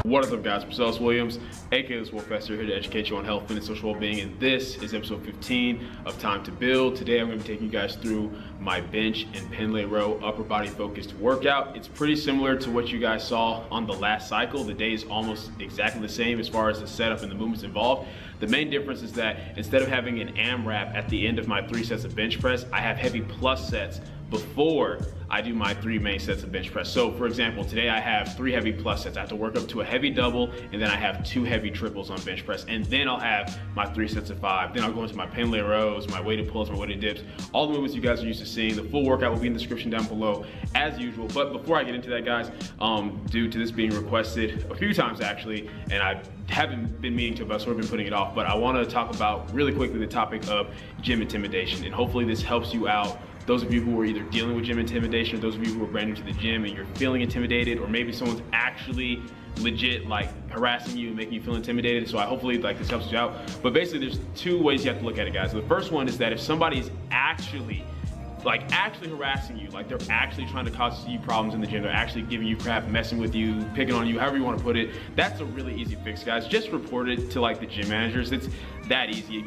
What is up, guys? Marcellus Williams, aka TheSwolefessor, here to educate you on health, fitness, social well-being, and this is episode 15 of Time to Build. Today I'm going to be taking you guys through my bench and Pendlay Row upper body focused workout. It's pretty similar to what you guys saw on the last cycle. The day is almost exactly the same as far as the setup and the movements involved. The main difference is that instead of having an AMRAP at the end of my 3 sets of bench press, I have heavy plus sets before I do my 3 main sets of bench press. So for example, today I have 3 heavy plus sets. I have to work up to a heavy double, and then I have 2 heavy triples on bench press, and then I'll have my 3 sets of 5. Then I'll go into my Pendlay rows, my weighted pulls, my weighted dips, all the movements you guys are used to seeing. The full workout will be in the description down below as usual. But before I get into that, guys, due to this being requested a few times actually, and I haven't been meaning to, but I've sort of been putting it off, but I want to talk about really quickly the topic of gym intimidation, and hopefully this helps you out. Those of you who are either dealing with gym intimidation, or those of you who are brand new to the gym and you're feeling intimidated, or maybe someone's actually legit like harassing you and making you feel intimidated. So hopefully like this helps you out. But basically there's 2 ways you have to look at it, guys. The first one is that if somebody's actually harassing you, like they're actually trying to cause you problems in the gym, they're actually giving you crap, messing with you, picking on you, however you want to put it, that's a really easy fix, guys. Just report it to like the gym managers. It's that easy.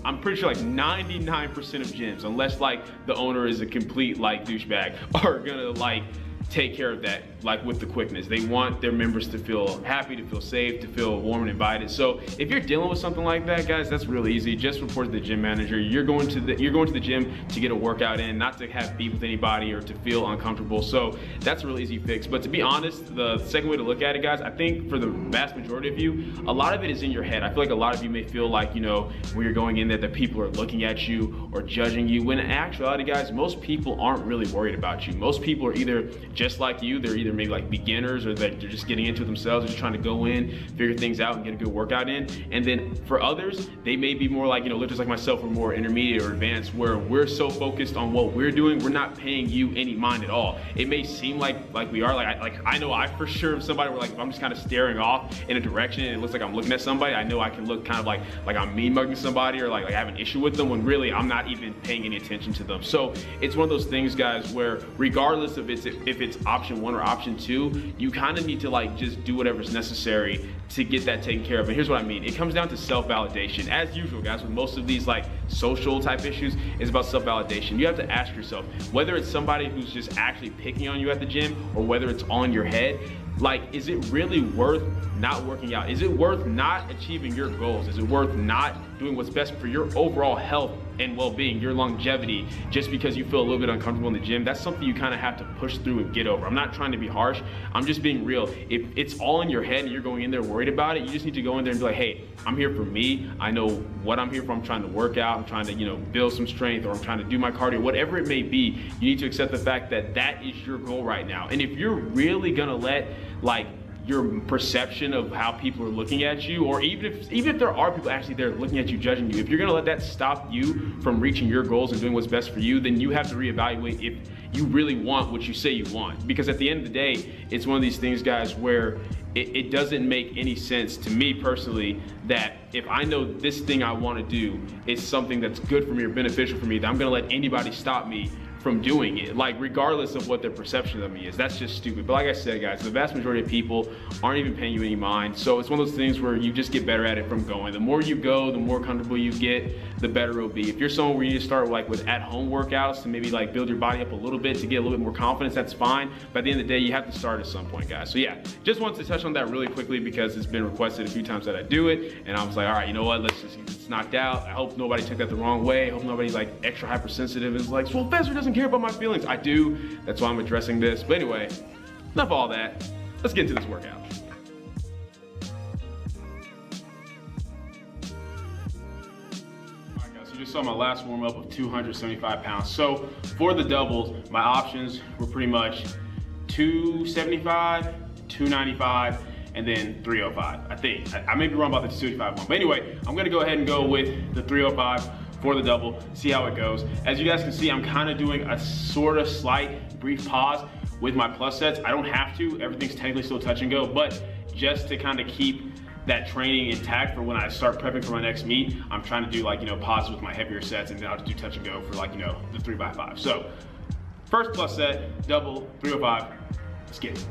I'm pretty sure like 99% of gyms, unless like the owner is a complete like douchebag, are gonna like take care of that like with the quickness. They want their members to feel happy, to feel safe, to feel warm and invited. So if you're dealing with something like that, guys, that's really easy. Just report to the gym manager. You're going to the gym to get a workout in, not to have beef with anybody or to feel uncomfortable. So that's a really easy fix. But to be honest, the second way to look at it, guys, I think for the vast majority of you, a lot of it is in your head. I feel like a lot of you may feel like, you know, when you're going in there that people are looking at you or judging you, when in actuality, guys, most people aren't really worried about you. Most people are either just like you, they're either maybe like beginners, or that they're just getting into it themselves, they're just trying to go in, figure things out and get a good workout in. And then for others, they may be more like, you know, lifters like myself, or more intermediate or advanced, where we're so focused on what we're doing, we're not paying you any mind at all. It may seem like we are, I know I for sure, if somebody were like, if I'm just kind of staring off in a direction and it looks like I'm looking at somebody, I know I can look kind of like I'm mean mugging somebody, or like I have an issue with them, when really I'm not even paying any attention to them. So it's one of those things, guys, where regardless of if it's option 1 or option 2, you kind of need to like just do whatever's necessary to get that taken care of. And here's what I mean. It comes down to self-validation. As usual, guys, with most of these like social type issues, it's about self-validation. You have to ask yourself, whether it's somebody who's just actually picking on you at the gym, or whether it's on your head, like, is it really worth not working out? Is it worth not achieving your goals? Is it worth not doing what's best for your overall health and well-being, your longevity, just because you feel a little bit uncomfortable in the gym? That's something you kind of have to push through and get over. I'm not trying to be harsh. I'm just being real. If it's all in your head and you're going in there worried about it, you just need to go in there and be like, hey, I'm here for me. I know what I'm here for. I'm trying to work out. I'm trying to, you know, build some strength, or I'm trying to do my cardio, whatever it may be. You need to accept the fact that that is your goal right now. And if you're really gonna let like your perception of how people are looking at you, or even if there are people actually there looking at you, judging you, if you're gonna let that stop you from reaching your goals and doing what's best for you, then you have to reevaluate if you really want what you say you want. Because at the end of the day, it's one of these things, guys, where it doesn't make any sense to me personally that if I know this thing I want to do is something that's good for me or beneficial for me, that I'm gonna let anybody stop me from doing it, like regardless of what their perception of me is. That's just stupid. But like I said, guys, the vast majority of people aren't even paying you any mind. So it's one of those things where you just get better at it from going. The more you go, the more comfortable you get, the better it'll be. If you're someone where you need to start like with at-home workouts to maybe like build your body up a little bit to get a little bit more confidence, that's fine. But at the end of the day, you have to start at some point, guys. So yeah, just wanted to touch on that really quickly because it's been requested a few times that I do it. And I was like, all right, you know what, let's just get this knocked out. I hope nobody took that the wrong way. I hope nobody's like extra hypersensitive and is like, TheSwolefessor doesn't care about my feelings. I do. That's why I'm addressing this. But anyway, enough of all that. Let's get into this workout. All right, guys, so you just saw my last warm up of 275 pounds. So for the doubles, my options were pretty much 275, 295, and then 305. I think. I may be wrong about the 275 one. But anyway, I'm gonna go ahead and go with the 305 for the double, see how it goes. As you guys can see, I'm kind of doing a sort of slight brief pause with my plus sets. I don't have to, everything's technically still touch and go, but just to kind of keep that training intact for when I start prepping for my next meet, I'm trying to do like, you know, pauses with my heavier sets, and then I'll just do touch and go for like, you know, the 3x5. So first plus set, double, 305, let's get it.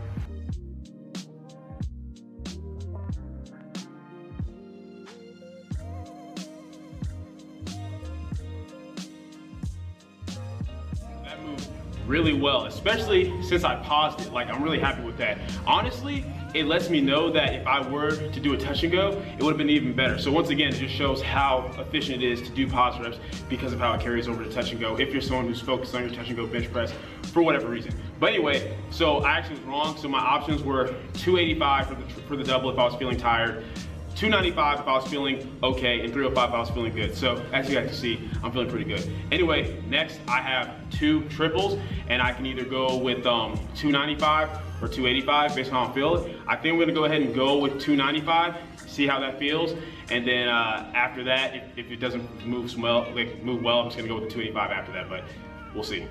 really well, especially since I paused it. Like, I'm really happy with that. Honestly, it lets me know that if I were to do a touch and go, it would have been even better. So once again, it just shows how efficient it is to do pause reps because of how it carries over to touch and go if you're someone who's focused on your touch and go bench press for whatever reason. But anyway, so I actually was wrong. So my options were 285 for the double if I was feeling tired, 295 if I was feeling okay, and 305 if I was feeling good. So as you guys can see, I'm feeling pretty good. Anyway, next I have 2 triples, and I can either go with 295 or 285 based on how I'm feeling. I think I'm gonna go ahead and go with 295, see how that feels, and then after that, if it doesn't move well, I'm just gonna go with the 285 after that, but we'll see.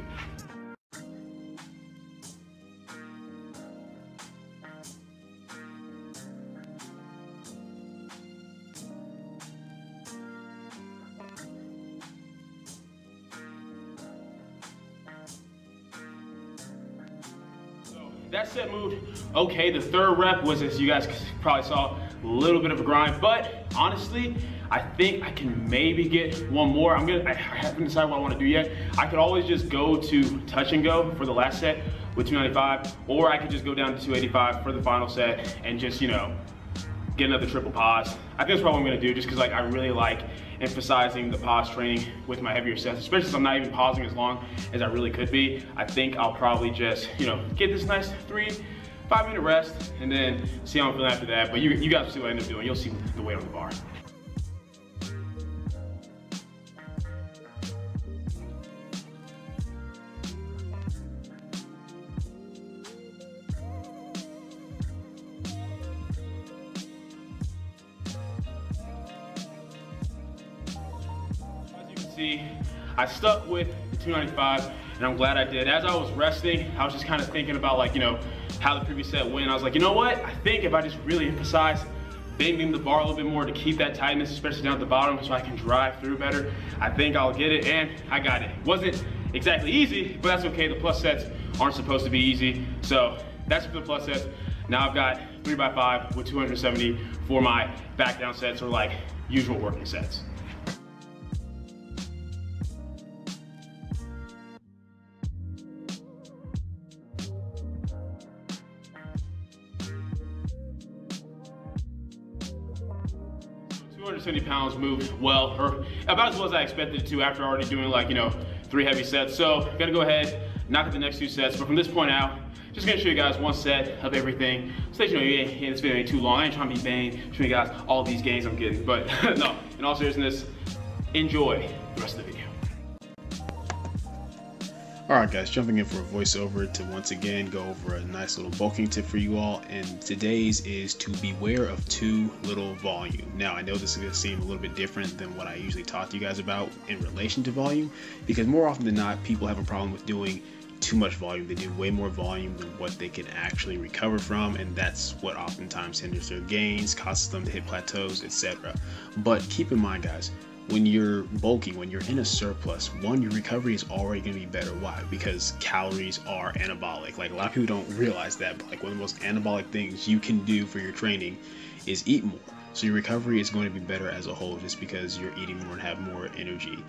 That set moved okay. The third rep was, as you guys probably saw, a little bit of a grind, but honestly, I think I can maybe get one more. I haven't decided what I want to do yet. I could always just go to touch and go for the last set with 295, or I could just go down to 285 for the final set and just, you know, get another triple pause. I think that's what I'm gonna do, just because like I really like emphasizing the pause training with my heavier sets, especially since I'm not even pausing as long as I really could be. I think I'll probably just, you know, get this nice 3-5 minute rest and then see how I'm feeling after that. But you guys will see what I end up doing. You'll see the weight on the bar. 250. I stuck with the 295, and I'm glad I did. As I was resting, I was just kind of thinking about, like, you know, how the previous set went. I was like, you know what? I think if I just really emphasize bending the bar a little bit more to keep that tightness, especially down at the bottom, so I can drive through better, I think I'll get it, and I got it. Wasn't exactly easy, but that's okay. The plus sets aren't supposed to be easy. So that's for the plus sets. Now I've got 3x5 with 270 for my back down sets, or like usual working sets. So 270 pounds moved well, or about as well as I expected it to after already doing, like, you know, 3 heavy sets. So I'm gonna go ahead, knock out the next 2 sets, but from this point out, just gonna show you guys one set of everything. So you know, this video ain't too long. I ain't trying to be vain, show you guys all these gains I'm getting. But no, in all seriousness, enjoy the rest of the video. Alright guys, jumping in for a voiceover to once again go over a nice little bulking tip for you all, and today's is to beware of too little volume. Now I know this is going to seem a little bit different than what I usually talk to you guys about in relation to volume, because more often than not people have a problem with doing too much volume. They do way more volume than what they can actually recover from, and that's what oftentimes hinders their gains, causes them to hit plateaus, etc. But keep in mind guys, when you're bulking, when you're in a surplus, one, your recovery is already going to be better. Why? Because calories are anabolic. Like, a lot of people don't realize that, but like one of the most anabolic things you can do for your training is eat more. So your recovery is going to be better as a whole, just because you're eating more and have more energy.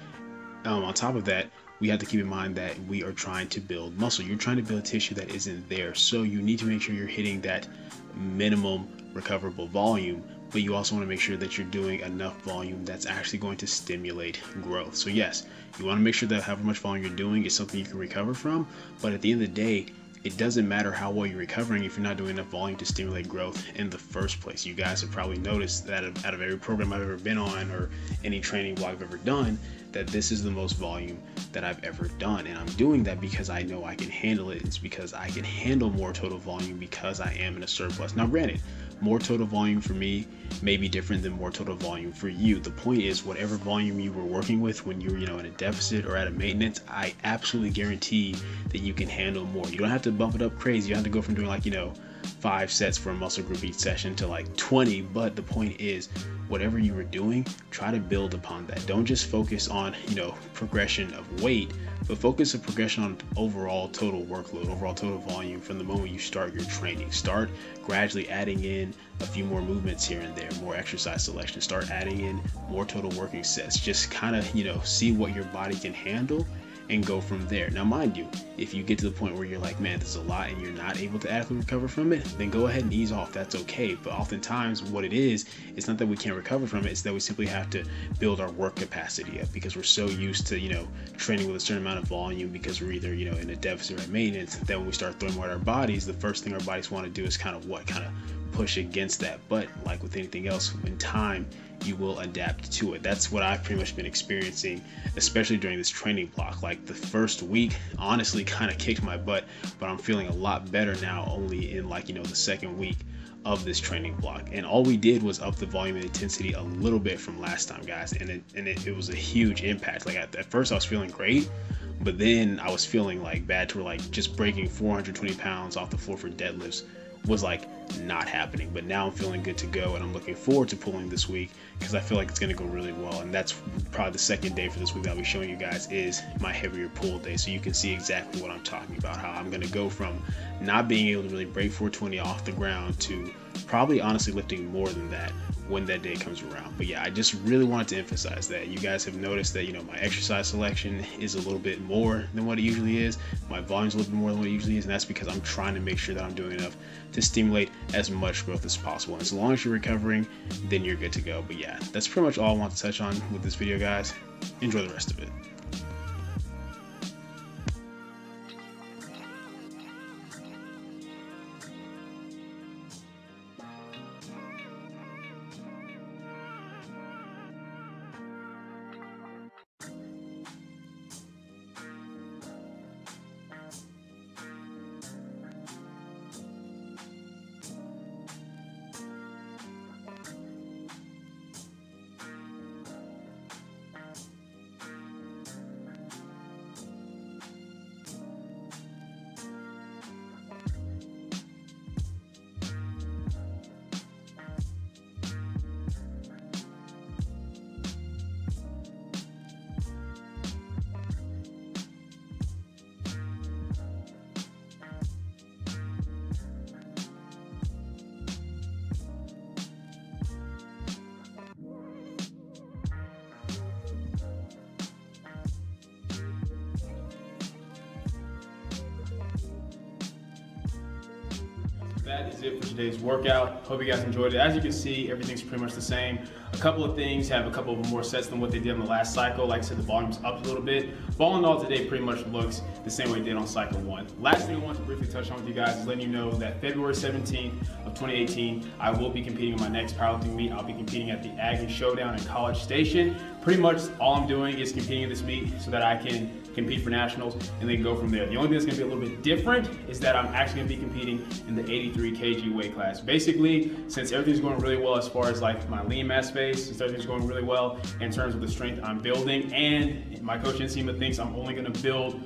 On top of that, we have to keep in mind that we are trying to build muscle. You're trying to build tissue that isn't there. So you need to make sure you're hitting that minimum recoverable volume, but you also want to make sure that you're doing enough volume that's actually going to stimulate growth. So yes, you want to make sure that however much volume you're doing is something you can recover from, but at the end of the day, it doesn't matter how well you're recovering if you're not doing enough volume to stimulate growth in the first place. You guys have probably noticed that out of every program I've ever been on, or any training vlog I've ever done, that this is the most volume that I've ever done. And I'm doing that because I know I can handle it. It's because I can handle more total volume because I am in a surplus. Now granted, more total volume for me may be different than more total volume for you. The point is, whatever volume you were working with when you were, you know, in a deficit or at a maintenance, I absolutely guarantee that you can handle more. You don't have to bump it up crazy. You don't have to go from doing, like, you know, 5 sets for a muscle group each session to like 20, but the point is, whatever you were doing, try to build upon that. Don't just focus on, you know, progression of weight, but focus on progression on overall total workload, overall total volume from the moment you start your training. Start gradually adding in a few more movements here and there, more exercise selection, start adding in more total working sets. Just kind of, you know, see what your body can handle and go from there. Now, mind you, if you get to the point where you're like, man, this is a lot and you're not able to adequately recover from it, then go ahead and ease off. That's okay. But oftentimes what it is, it's not that we can't recover from it, it's that we simply have to build our work capacity up, because we're so used to, you know, training with a certain amount of volume because we're either, you know, in a deficit or maintenance, that when we start throwing more at our bodies, the first thing our bodies want to do is kind of push against that. But like with anything else, in time, you will adapt to it. That's what I've pretty much been experiencing, especially during this training block. Like the first week honestly kind of kicked my butt, but I'm feeling a lot better now, only in like, you know, the second week of this training block. And all we did was up the volume and intensity a little bit from last time, guys, and it was a huge impact. Like at first I was feeling great, but then I was feeling like bad to where like just breaking 420 pounds off the floor for deadlifts was like not happening. But now I'm feeling good to go, and I'm looking forward to pulling this week because I feel like it's going to go really well. And that's probably the second day for this week that I'll be showing you guys is my heavier pull day, so you can see exactly what I'm talking about, how I'm going to go from not being able to really break 420 off the ground to probably honestly lifting more than that when that day comes around. But yeah, I just really wanted to emphasize that. You guys have noticed that, you know, my exercise selection is a little bit more than what it usually is. My volume's a little bit more than what it usually is, and that's because I'm trying to make sure that I'm doing enough to stimulate as much growth as possible. And as long as you're recovering, then you're good to go. But yeah, that's pretty much all I want to touch on with this video, guys. Enjoy the rest of it. That is it for today's workout. Hope you guys enjoyed it. As you can see, everything's pretty much the same. A couple of things have a couple of more sets than what they did on the last cycle. Like I said, the volume's up a little bit. But all in all, today pretty much looks the same way it did on cycle 1. Last thing I want to briefly touch on with you guys is letting you know that February 17th of 2018, I will be competing in my next powerlifting meet. I'll be competing at the Aggie Showdown in College Station. Pretty much all I'm doing is competing in this meet so that I can compete for nationals and then go from there. The only thing that's gonna be a little bit different is that I'm actually gonna be competing in the 83 kg weight class. Basically, since everything's going really well as far as like my lean mass phase, since everything's going really well in terms of the strength I'm building, and my coach Nsima thinks I'm only gonna build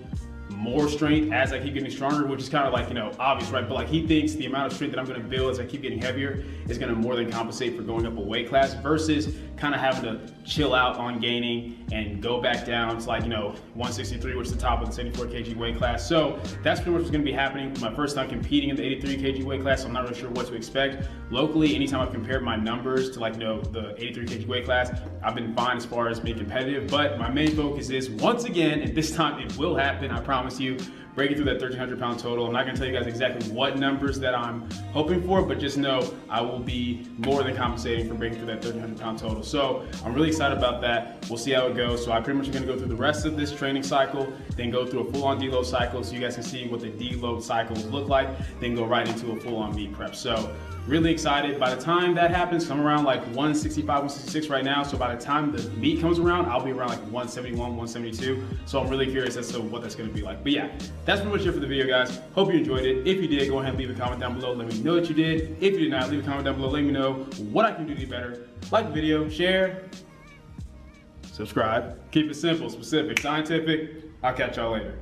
more strength as I keep getting stronger, which is kind of like, you know, obvious, right? But like he thinks the amount of strength that I'm going to build as I keep getting heavier is going to more than compensate for going up a weight class versus kind of having to chill out on gaining and go back down to like, you know, 163, which is the top of the 74 kg weight class. So that's pretty much what's going to be happening. My first time competing in the 83 kg weight class, so I'm not really sure what to expect. Locally, anytime I've compared my numbers to like, you know, the 83 kg weight class, I've been fine as far as being competitive, but my main focus is, once again, and this time it will happen, I promise you, breaking through that 1,300 pound total. I'm not gonna tell you guys exactly what numbers that I'm hoping for, but just know I will be more than compensating for breaking through that 1,300 pound total. So I'm really excited about that. We'll see how it goes. So I pretty much am gonna go through the rest of this training cycle, then go through a full-on deload cycle so you guys can see what the deload cycles look like, then go right into a full-on meet prep. So really excited. By the time that happens, I'm around like 165, 166 right now. So by the time the meet comes around, I'll be around like 171, 172. So I'm really curious as to what that's gonna be like. But yeah, that's pretty much it for the video, guys. Hope you enjoyed it. If you did, go ahead and leave a comment down below. Let me know that you did. If you did not, leave a comment down below. Let me know what I can do to be better. Like the video, share, subscribe. Keep it simple, specific, scientific. I'll catch y'all later.